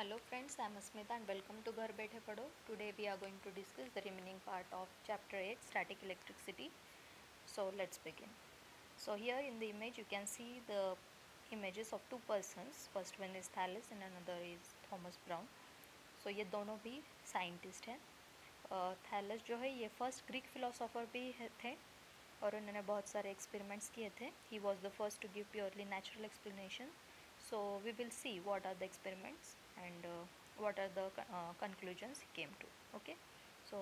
Hello friends, I am Asmita and welcome to Ghar Baithe Padho. Today we are going to discuss the remaining part of chapter 8 static electricity. So let's begin. So here in the image you can see the images of two persons. First one is Thales and another is Thomas Brown. So ये दोनों भी scientist हैं. Thallus जो है ये first Greek philosopher भी थे और उन्होंने बहुत सारे एक्सपेरिमेंट्स किए थे. He was the first to give purely natural explanation. So we will see what are the experiments and what are the conclusions he came to. Okay, so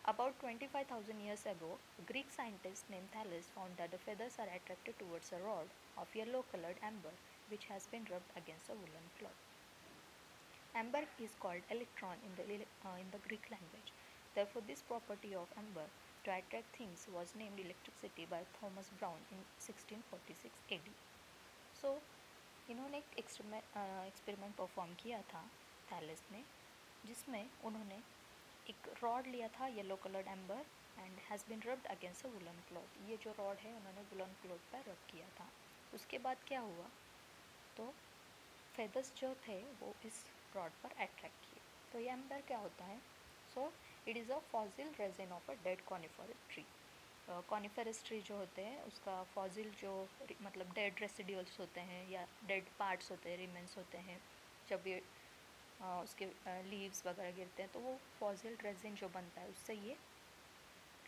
about 25,000 years ago, a Greek scientist named Thales found that the feathers are attracted towards a rod of yellow colored amber which has been rubbed against a woolen cloth. Amber is called electron in the Greek language. Therefore, this property of amber to attract things was named electricity by Thomas Brown in 1646 AD. So इन्होंने एक experiment perform किया था Thales ने, जिसमें उन्होंने एक rod लिया था yellow coloured amber and has been rubbed against a woollen cloth. ये जो रॉड है उन्होंने वुलन क्लॉथ पर रब किया था. उसके बाद क्या हुआ, तो फेदर्स जो थे वो इस रॉड पर अट्रैक्ट किए. तो ये एम्बर क्या होता है? So it is a fossil resin of a dead coniferous tree. Coniferous tree जो होते हैं उसका फॉसिल जो मतलब डेड रेसिड्यूल्स होते हैं या डेड पार्ट्स होते हैं, रिमेंस होते हैं, जब ये उसके लीव्स वगैरह गिरते हैं तो वो फॉसिल रेजिन जो बनता है उससे ये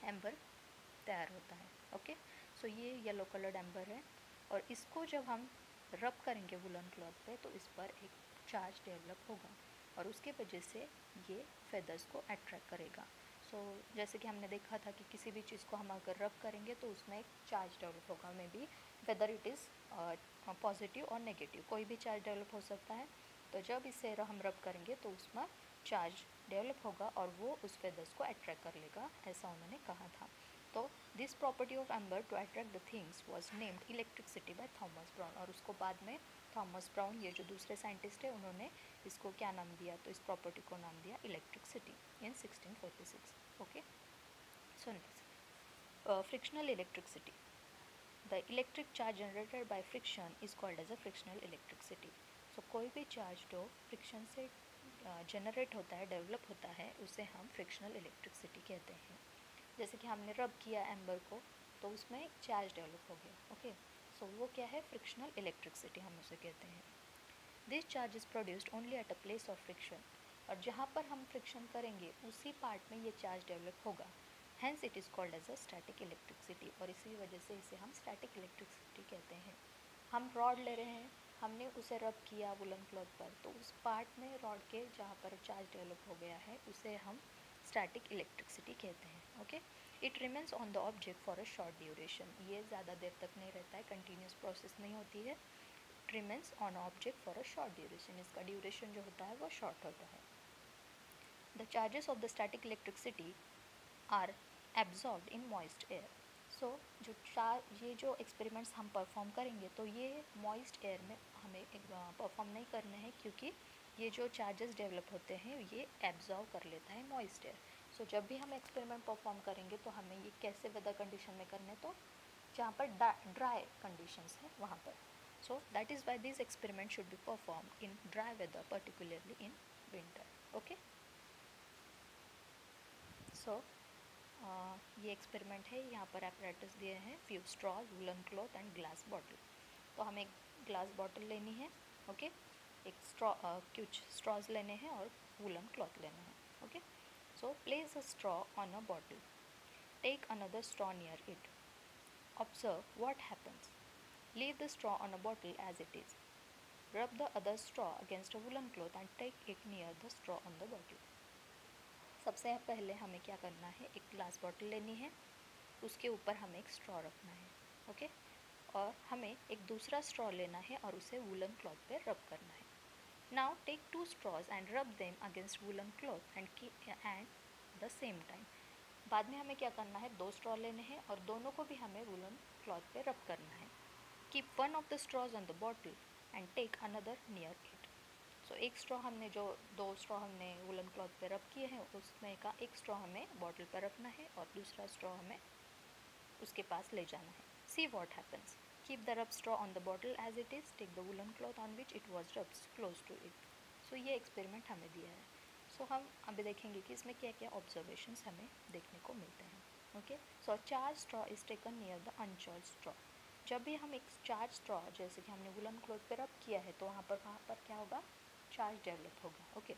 एम्बर तैयार होता है. ओके, सो ये येलो कलर्ड एम्बर है और इसको जब हम रब करेंगे वुलन क्लॉथ पे तो इस पर एक चार्ज डेवलप होगा और उसके वजह से ये फेदर्स को अट्रैक्ट करेगा. सो जैसे कि हमने देखा था कि किसी भी चीज़ को हम अगर रब करेंगे तो उसमें एक चार्ज डेवलप होगा, may be whether it is positive और नेगेटिव, कोई भी चार्ज डेवलप हो सकता है. तो जब इसे हम रब करेंगे तो उसमें चार्ज डेवलप होगा और वो उस फेदर्स को अट्रैक्ट कर लेगा, ऐसा उन्होंने कहा था. तो this property of amber to attract the things was named electricity by Thomas Browne. और उसको बाद में थॉमस ब्राउन, ये जो दूसरे साइंटिस्ट है, उन्होंने इसको क्या नाम दिया, तो इस प्रॉपर्टी को नाम दिया electricity in 1646. Okay, so frictional electricity. The electric charge generated by friction is called as a frictional electricity. So कोई भी चार्ज जो फ्रिक्शन से जनरेट होता है, डेवलप होता है, उसे हम फ्रिक्शनल इलेक्ट्रिसिटी कहते हैं. जैसे कि हमने रब किया एम्बर को तो उसमें एक चार्ज डेवलप हो गया. ओके, सो वो क्या है? फ्रिक्शनल इलेक्ट्रिसिटी हम उसे कहते हैं. This charge is produced only at a place of friction. और जहाँ पर हम फ्रिक्शन करेंगे उसी पार्ट में ये चार्ज डेवलप होगा. Hence it is called as a static electricity. और इसी वजह से इसे हम स्टैटिक इलेक्ट्रिसिटी कहते हैं. हम रॉड ले रहे हैं, हमने उसे रब किया वुलन क्लॉथ पर, तो उस पार्ट में रॉड के जहाँ पर चार्ज डेवलप हो गया है उसे हम स्टैटिक इलेक्ट्रिसिटी कहते हैं. Okay, it remains on the object for a short duration. ये ज़्यादा देर तक नहीं रहता है, कंटिन्यूस प्रोसेस नहीं होती है. It remains on object for a short duration. इसका ड्यूरेशन जो होता है वो शॉर्ट होता है. The charges of the static electricity are absorbed in moist air. So ये जो एक्सपेरिमेंट्स हम परफॉर्म करेंगे तो ये मॉइस्ट एयर में हमें परफॉर्म नहीं करने हैं, क्योंकि ये जो चार्जेस डेवलप होते हैं ये एब्जॉर्व कर लेता है मॉइस्ट एयर. सो जब भी हम एक्सपेरिमेंट परफॉर्म करेंगे तो हमें ये कैसे वेदर कंडीशन में करने, तो जहाँ पर ड्राई कंडीशंस हैं वहाँ पर. So that is why this experiment should be perform in dry weather, particularly in winter. Okay, so ये एक्सपेरिमेंट है. यहाँ पर एपरेटस दिए हैं, few straws, woollen cloth and glass bottle. तो हमें एक ग्लास बॉटल लेनी है. ओके, एक कुछ स्ट्रॉज लेने हैं और वुलन क्लॉथ लेना है. Okay, so place a straw on a bottle, take another straw near it, observe what happens, leave the straw on a bottle as it is, rub the other straw against a woollen cloth and take it near the straw on the bottle. सबसे पहले हमें क्या करना है, एक glass bottle लेनी है, उसके ऊपर हमें एक स्ट्रॉ रखना है. ओके, और हमें एक दूसरा स्ट्रॉ लेना है और उसे वुलन क्लॉथ पे रब करना है. Now take 2 straws and rub them against woollen cloth and the same time. बाद में हमें क्या करना है, 2 स्ट्रॉ लेने हैं और दोनों को भी हमें वुलन क्लॉथ पे रब करना है. Keep one of the straws on the bottle and take another near it. So एक स्ट्रॉ हमने, जो 2 स्ट्रॉ हमने वुलन क्लॉथ पे रब किए हैं उसमें का एक स्ट्रॉ हमें बॉटल पर रखना है और दूसरा स्ट्रॉ हमें उसके पास ले जाना है. See what happens, keep the rub straw on the bottle as it is, take the woollen cloth on which it was rubbed close to it. So ये एक्सपेरिमेंट हमें दिया है। सो हम अभी देखेंगे कि इसमें क्या क्या ऑब्जर्वेशंस हमें देखने को मिलते हैं। Okay, so charge straw is taken near the अनचार्ज straw. जब भी हम एक चार्ज स्ट्रॉ, जैसे कि हमने वुलन क्लॉथ पे रब किया है, तो वहाँ पर क्या होगा, चार्ज डेवलप होगा। ओके,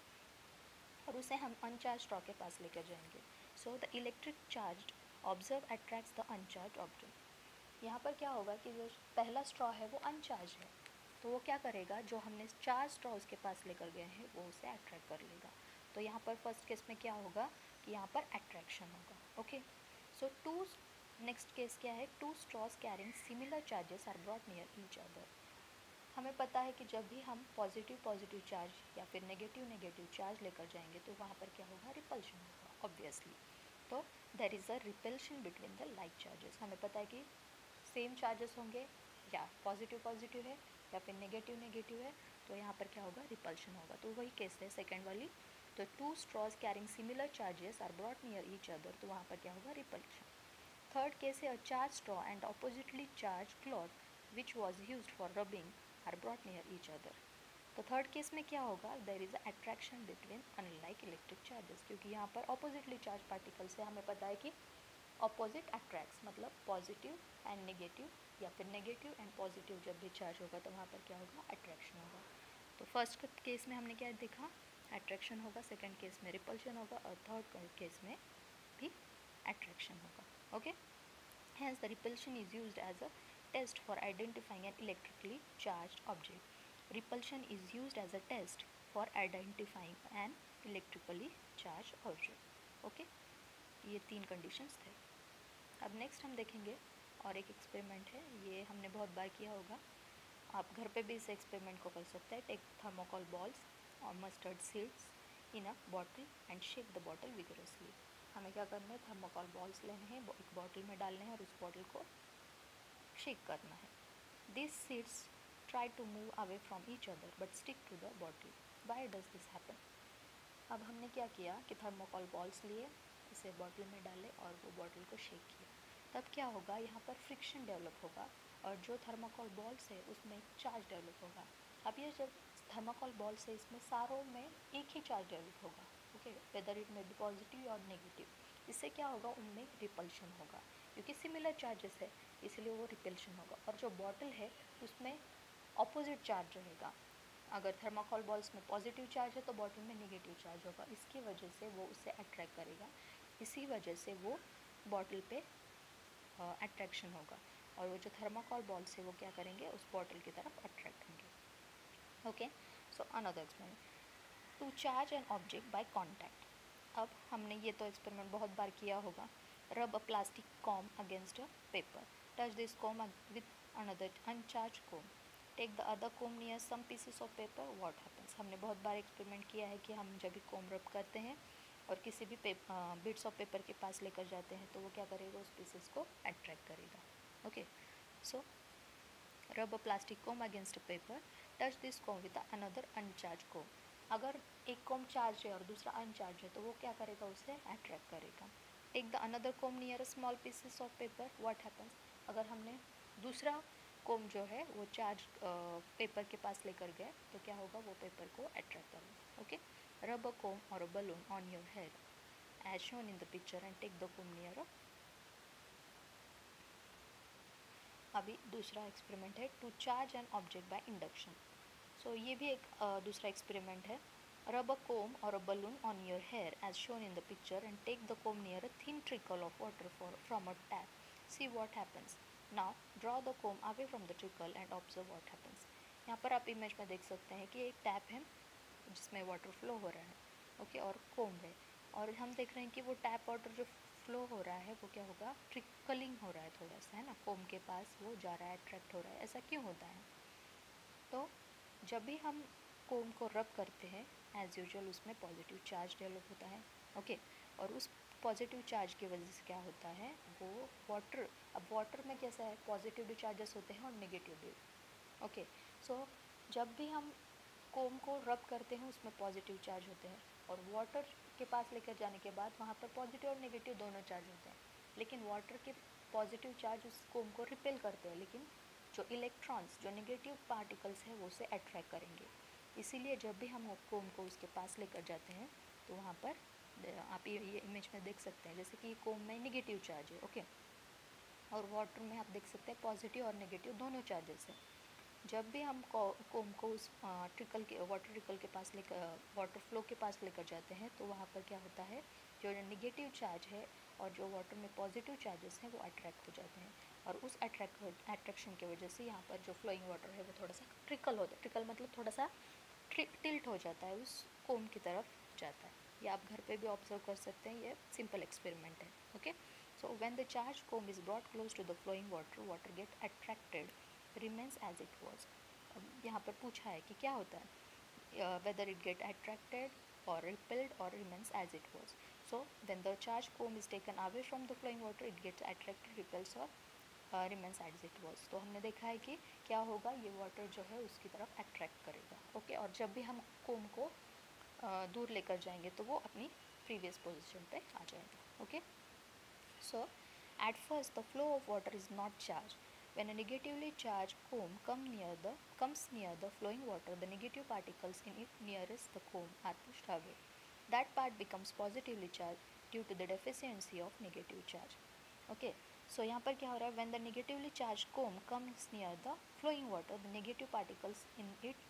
और उसे हम अनचार्ज स्ट्रॉ के पास लेकर जाएंगे। So the electric charge observe attracts the अनचार्ज object. यहाँ पर क्या होगा कि जो पहला स्ट्रॉ है वो अनचार्ज है, तो वो क्या करेगा, जो हमने चार्ज स्ट्रॉ उसके पास लेकर गए हैं वो उसे अट्रैक्ट कर लेगा। तो यहाँ पर फर्स्ट केस में क्या होगा कि यहाँ पर अट्रैक्शन होगा। ओके, सो नेक्स्ट केस क्या है, two straws carrying similar charges are brought near each other. हमें पता है कि जब भी हम पॉजिटिव चार्ज या फिर नेगेटिव चार्ज लेकर जाएंगे तो वहाँ पर क्या होगा, रिपल्शन होगा ऑब्वियसली। तो there is a repulsion between the like charges. हमें पता है कि सेम चार्जेस होंगे, या पॉजिटिव है या फिर नेगेटिव है, तो यहाँ पर क्या होगा, रिपल्शन होगा। तो वही केस है सेकेंड वाली। तो two straws carrying similar charges are brought near each other, तो वहाँ पर क्या होगा, रिपल्शन। थर्ड केस है, a charge straw and oppositely charge cloth which was use for rubbing are brought near each other. तो third case में क्या होगा, there is attraction between unlike electric charges, क्योंकि यहाँ पर ऑपोजिटली चार्ज पार्टिकल से हमें पता है कि ऑपोजिट अट्रैक्ट्स, मतलब पॉजिटिव एंड नेगेटिव, या फिर नेगेटिव एंड पॉजिटिव जब भी चार्ज होगा तो वहाँ पर क्या होगा, अट्रैक्शन होगा। तो फर्स्ट केस में हमने क्या देखा, अट्रैक्शन होगा, सेकेंड केस में रिपल्शन होगा, और थर्ड केस में भी अट्रैक्शन होगा। Okay, hence the repulsion is used as a test for identifying an electrically charged object. Repulsion is used as a test for identifying an electrically charged object. Okay, ये तीन conditions थे। अब next हम देखेंगे और एक experiment है, ये हमने बहुत बार किया होगा, आप घर पे भी इस एक्सपेरिमेंट को कर सकते हैं। टेक थर्मोकोल बॉल्स और mustard seeds in a bottle and shake the bottle vigorously. हमें क्या करना है, थर्मोकोल बॉल्स लेने हैं, एक बॉटल में डालने हैं और उस बॉटल को शेक करना है। This seeds try to move away from each other but stick to the bottle. Why does this happen. अब हमने क्या किया कि थर्मोकोल बॉल्स लिए, इसे बॉटल में डाले और वो बॉटल को शेक किया। तब क्या होगा, यहाँ पर फ्रिक्शन डेवलप होगा और जो थर्मोकोल बॉल्स है उसमें चार्ज डेवलप होगा। अब ये जब थर्मोकोल बॉल्स है, इसमें सारों में एक ही चार्ज डेवलप होगा। ओके, वेदर इट में बी पॉजिटिव और नेगेटिव। इससे क्या होगा, उनमें रिपल्शन होगा, क्योंकि सिमिलर चार्जेस है इसलिए वो रिपल्शन होगा। और जो बॉटल है उसमें ऑपोजिट चार्ज रहेगा। अगर थर्माकोल बॉल्स में पॉजिटिव चार्ज है तो बॉटल में नेगेटिव चार्ज होगा, इसकी वजह से वो उसे अट्रैक्ट करेगा, इसी वजह से वो बॉटल पे अट्रैक्शन होगा, और वो जो थर्माकोल बॉल्स है वो क्या करेंगे, उस बॉटल की तरफ अट्रैक्ट होंगे। Okay, so another experiment, to charge an object by contact. अब हमने ये तो एक्सपेरिमेंट बहुत बार किया होगा। Rub a plastic comb against a paper, touch this comb with another uncharge comb, take the other comb near some pieces of paper, what happens. हमने बहुत बार experiment किया है कि हम जब भी कॉम रब करते हैं और किसी भी बिट्स ऑफ पेपर के पास लेकर जाते हैं तो वो क्या करेगा, उस पीसेस को अट्रैक्ट करेगा। ओके, सो रब a plastic comb against a paper, touch this com with another uncharge com. अगर एक कॉम चार्ज है और दूसरा अनचार्ज है तो वो क्या करेगा, उसे अट्रैक्ट करेगा। Take the another comb near a small pieces of paper, what happens. अगर हमने दूसरा कॉम जो है वो चार्ज पेपर के पास लेकर गए तो क्या होगा, वो पेपर को अट्रैक्ट करेगा। ओके, रब a comb or a balloon on your head as shown in the picture and take the comb near a. अभी दूसरा एक्सपेरिमेंट है, to charge an object by induction. So ये भी एक दूसरा एक्सपेरिमेंट है। रब अ comb or a balloon on your hair as shown in the picture and take the comb near a thin trickle of water from a tap. See what happens. Now draw the comb away from the trickle and observe what happens. यहाँ पर आप image में देख सकते हैं कि एक tap है जिसमें वाटर फ्लो हो रहा है, ओके, और कोम है, और हम देख रहे हैं कि वो टैप वाटर जो फ्लो हो रहा है वो क्या होगा, ट्रिकलिंग हो रहा है थोड़ा सा, है ना, कोम के पास वो जा रहा है, अट्रैक्ट हो रहा है। ऐसा क्यों होता है, तो जब भी हम कोम को रब करते हैं एज़ यूजुअल उसमें पॉजिटिव चार्ज डेवलप होता है। ओके, और उस पॉजिटिव चार्ज की वजह से क्या होता है, वो वाटर, अब वाटर में कैसा है, पॉजिटिव भी चार्जेस होते हैं और नेगेटिव भी। ओके, सो जब भी हम कोम को रब करते हैं उसमें पॉजिटिव चार्ज होते हैं, और वाटर के पास लेकर जाने के बाद वहाँ पर पॉजिटिव और नेगेटिव दोनों चार्ज होते हैं, लेकिन वाटर के पॉजिटिव चार्ज उस कोम को रिपेल करते हैं, लेकिन जो इलेक्ट्रॉन्स, जो नेगेटिव पार्टिकल्स हैं वो उसे अट्रैक्ट करेंगे। इसीलिए जब भी हम कोम को उसके पास लेकर जाते हैं तो वहाँ पर आप ये इमेज में देख सकते हैं, जैसे कि कोम में नेगेटिव चार्ज है, ओके, और वाटर में आप देख सकते हैं पॉजिटिव और नेगेटिव दोनों चार्जेस हैं। जब भी हम कोम को उस ट्रिकल के वाटर ट्रिकल के पास लेकर वाटर फ्लो के पास लेकर जाते हैं तो वहाँ पर क्या होता है, जो नेगेटिव चार्ज है और जो वाटर में पॉजिटिव चार्जेस हैं वो अट्रैक्ट हो जाते हैं, और उस अट्रैक्शन की वजह से यहाँ पर जो फ्लोइंग वाटर है वो थोड़ा सा ट्रिकल होता है, ट्रिकल मतलब थोड़ा सा टिल्ट हो जाता है, उस कोम की तरफ जाता है। ये आप घर पे भी ऑब्जर्व कर सकते हैं, ये सिंपल एक्सपेरिमेंट है, okay. So when the charge comb is brought close to the flowing water get attracted remains as it was। अब यहाँ पर पूछा है कि क्या होता है, whether it get attracted or repelled or remains as it was। So when the charge comb is taken away from the flowing water it gets attracted, repels or remains as it was। तो हमने देखा है कि क्या होगा, ये water जो है उसकी तरफ अट्रैक्ट करेगा, ओके, और जब भी हम कोम को दूर लेकर जाएंगे तो वो अपनी प्रीवियस पोजीशन पे आ जाएगा, okay. So at first the flow of water is not charged। When a negatively charged comb comes near the flowing water, the negative particles in it nearest the comb are pushed away. That part becomes positively charged due to the deficiency of negative charge. Okay, so यहाँ पर क्या हो रहा है, when the negatively charged comb comes near the flowing water, the negative particles in it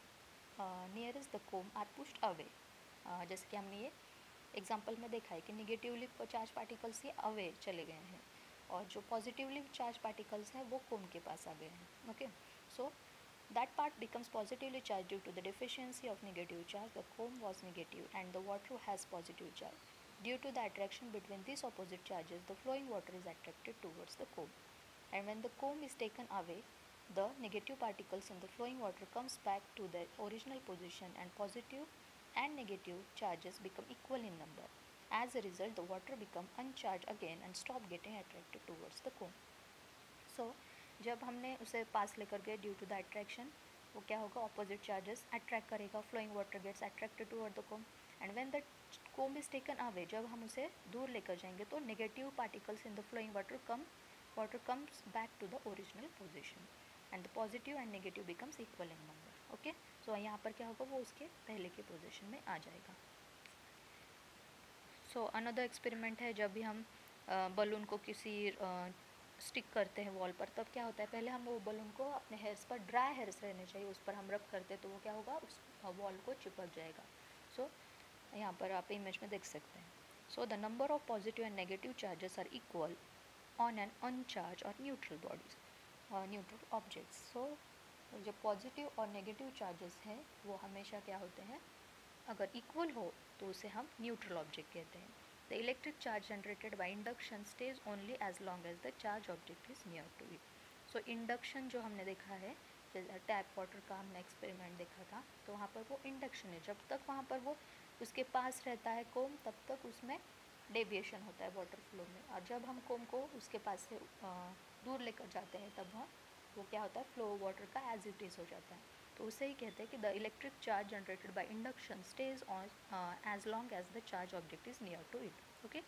nearest the comb are pushed away। जैसे कि हमने ये एग्जाम्पल में देखा है कि निगेटिवली चार्ज पार्टिकल्स ये अवे चले गए हैं और जो पॉजिटिवली चार्ज पार्टिकल्स हैं वो कोम के पास आ गए हैं, okay. So that part becomes positively charge due to the deficiency of negative charge. The comb was negative and the water has positive charge. Due to the attraction between this opposite charges the flowing water is attracted towards the comb, and when the comb is taken away the negative particles in the flowing water comes back to their original position and positive and negative charges become equal in number। As a result the water become uncharged again and stop getting attracted towards the comb। So जब हमने उसे पास लेकर गए due to the attraction, वो क्या होगा, opposite charges attract करेगा, flowing water gets attracted toward the comb, and when the comb is taken away, जब हम उसे दूर लेकर जाएंगे तो negative particles in the flowing water comes back to the original position and the positive and negative becomes equal in number, okay. So यहाँ पर क्या होगा, वो उसके पहले के पोजिशन में आ जाएगा। सो अनदर एक्सपेरिमेंट है, जब भी हम बलून को किसी स्टिक करते हैं वॉल पर, तब क्या होता है, पहले हम वो बलून को अपने हेयर्स पर, ड्राई हेयर्स रहने चाहिए, उस पर हम रब करते हैं तो वो क्या होगा, उस वॉल को चिपक जाएगा। सो यहाँ पर आप इमेज में देख सकते हैं। So the number of positive and negative charges are equal on an uncharge और neutral bodies, neutral objects. So जो पॉजिटिव और नेगेटिव चार्जेस हैं वो हमेशा क्या होते हैं, अगर इक्वल हो तो उसे हम न्यूट्रल ऑब्जेक्ट कहते हैं। The electric charge generated by induction stays only as long as the charge object is near to it. So induction जो हमने देखा है, जैसे टैप वाटर का हमने एक्सपेरिमेंट देखा था, तो वहाँ पर वो इंडक्शन है, जब तक वहाँ पर वो उसके पास रहता है कोम तब तक उसमें डेविएशन होता है वाटर फ्लो में, और जब हम कोम को उसके पास से दूर लेकर जाते हैं तब वो क्या होता है, फ्लो वाटर का एज इट इज़ हो जाता है। तो उसे ही कहते हैं कि the electric charge generated by induction stays on as long as the charge object is near to it, okay.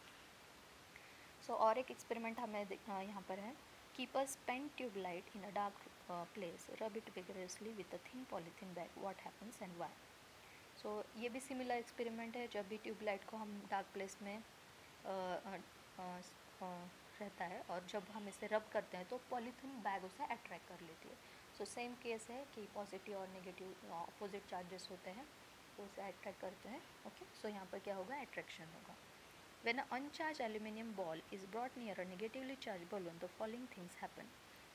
So और एक एक्सपेरिमेंट हमें यहाँ पर है, keep a pen tube light in a dark place, rub it vigorously with a thin polythene bag, what happens and why. So ये भी similar experiment है, जब भी ट्यूब लाइट को हम डार्क प्लेस में रहता है और जब हम इसे रब करते हैं तो पॉलीथीन बैग उसे अट्रैक्ट कर लेती है। सो सेम केस है कि पॉजिटिव और नेगेटिव अपोजिट चार्जेस होते हैं तो उसे अट्रैक्ट करते हैं, ओके। सो यहाँ पर क्या होगा, अट्रैक्शन होगा। When an uncharged aluminium ball is brought near a negatively charged balloon, the following things happen।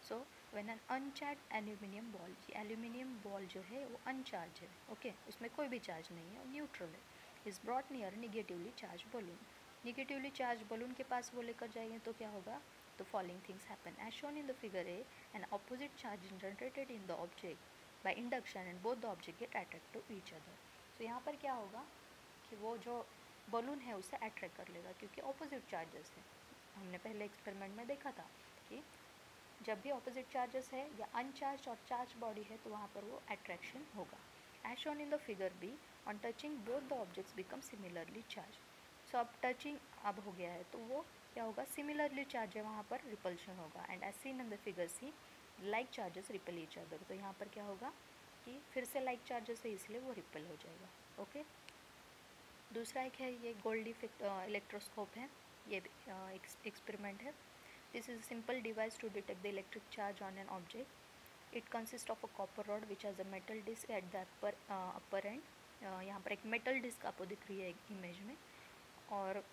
So when an uncharged aluminium ball, ये aluminium ball जो है वो uncharged है, ओके, उसमें कोई भी चार्ज नहीं है, न्यूट्रल है, is brought near a negatively charged balloon, negatively charge balloon के पास वो लेकर जाएंगे तो क्या होगा, the following things happen as shown in the figure A। an opposite charge is generated in the object by induction and both the object get attracted to each other। so यहाँ पर क्या होगा कि वो जो बलून है उसे attract कर लेगा क्योंकि ऑपोजिट चार्जेस है। हमने पहले एक्सपेरिमेंट में देखा था कि जब भी ऑपोजिट चार्जेस है या अनचार्ज और चार्ज बॉडी है तो वहाँ पर वो अट्रैक्शन होगा। As shown in the figure B, on touching both the objects become similarly charge. So अब टचिंग अब हो गया है तो वो क्या होगा, सिमिलरली चार्ज है, वहाँ पर रिपल्शन होगा। And as seen in the figure C, like charges repel each other, तो यहाँ पर क्या होगा, कि फिर से लाइक चार्जेस है इसलिए वो रिपेल हो जाएगा. ओके. दूसरा एक है ये गोल्ड इलेक्ट्रोस्कोप है. ये एक्सपेरिमेंट है. This is a simple device to detect the electric charge on an object. It consists of a copper rod which has a metal disc at the upper end. यहाँ पर एक metal disc आपको दिख रही है image में, और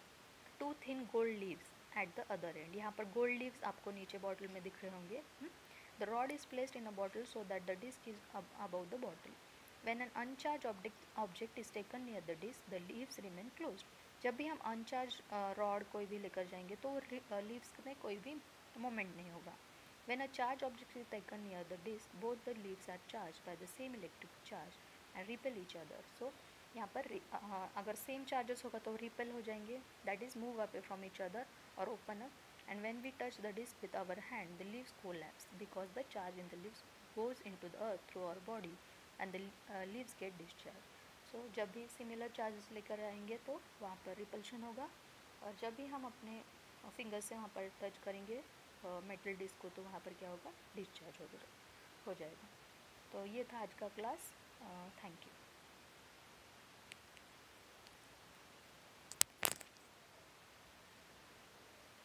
2 thin gold leaves at the other and. यहाँ पर गोल्ड लीव्स आपको नीचे बॉटल में दिख रहे होंगे. The rod is placed in a bottle so that the disc is above the bottle. When an uncharge object is taken near the disc the leaves remain closed. जब भी हम अनचार्ज rod कोई भी लेकर जाएंगे तो लीव्स में कोई भी मोमेंट नहीं होगा. When a charged object is taken near the disk, both the leaves are charged by the same electric charge and repel each other. So यहाँ पर अगर सेम चार्जेस होगा तो रिपेल हो जाएंगे, that is move away from each other और open up. And when we touch the disk with our hand, the leaves collapse because the charge in the leaves goes into the earth through our body and the leaves get discharged. So जब भी similar charges लेकर आएंगे तो वहाँ पर repulsion होगा, और जब भी हम अपने फिंगर से वहाँ पर टच करेंगे मेटल डिस्क को तो वहाँ पर क्या होगा, डिस्चार्ज हो जाएगा. तो ये था आज का क्लास. Thank you.